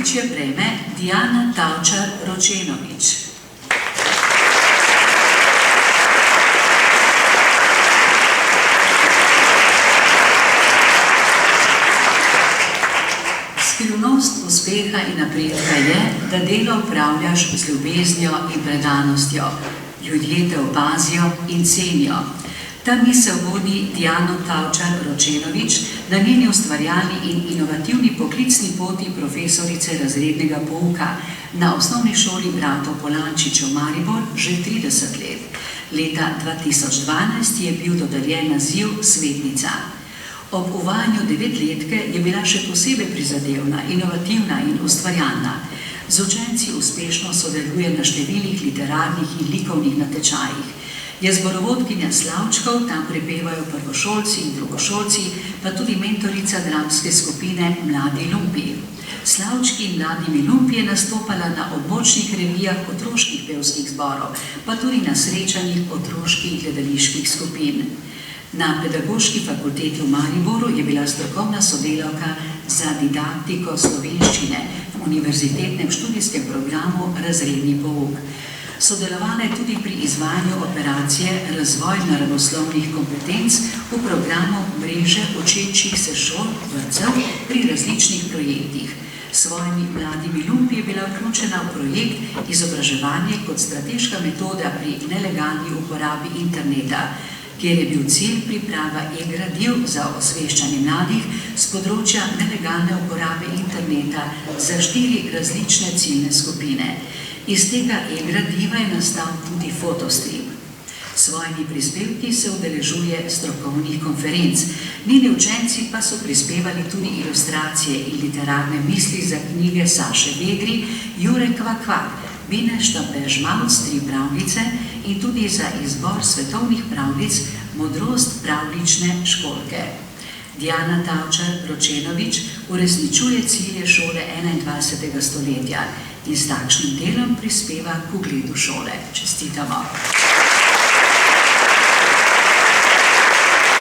Odličje prejme Diana Tavčar-Ročenović. Skrivnost uspeha in napredka je, da delo opravljaš z ljubeznijo in predanostjo. Ljudje te opazijo in cenijo. Ta misel vodi Diano Tavčar-Ročenović na njeni ustvarjalni in inovativni poklicni poti profesorice razrednega pouka na osnovni šoli Brato Polančič v Maribor že 30 let. Leta 2012 je bil dodeljen naziv svetnica. Ob uvajanju devetletke je bila še posebej prizadevna, inovativna in ustvarjalna. Z učenci uspešno sodeluje na številnih literarnih in likovnih natečajih. Je zborovodkinja slavčkov, tam prepevajo prvošolci in drugošolci, pa tudi mentorica dramske skupine Mladi lumpi. Slavčki in Mladimi lumpi je nastopala na območnih revijah otroških pevskih zborov, pa tudi na srečanjih otroških gledaliških skupin. Na Pedagoški fakulteti v Mariboru je bila strokovna sodelavka za didaktiko slovenščine v univerzitetnem študijskem programu Razredni pouk. Sodelovala je tudi pri izvajanju operacije Razvoj naravoslovnih kompetenc v programu Mreže učečih se šol vrtcev pri različnih projektih. S svojimi Mladimi lumpi je bila vključena v projekt Izobraževanje kot strateška metoda pri nelegalni uporabi interneta, kjer je bil cilj priprava e-gradiv za osveščanje mladih z področja nelegalne uporabe interneta za 4 različne ciljne skupine. Iz tega e-gradiva je nastal tudi fotostrip. S svojimi prispevki se udeležuje strokovnih konferenc. Njeni učenci pa so prispevali tudi ilustracije in literarne misli za knjige Saše Vedri, Jure Kvak-Kvak, Bine Štampe-Žmavc, 3 pravljice in tudi za izbor svetovnih pravljic Modrost pravljične školjke. Diana Tavčar-Ročenović uresničuje cilje šole 21. stoletja in s takšnim delom prispeva k ugledu šole. Čestitamo!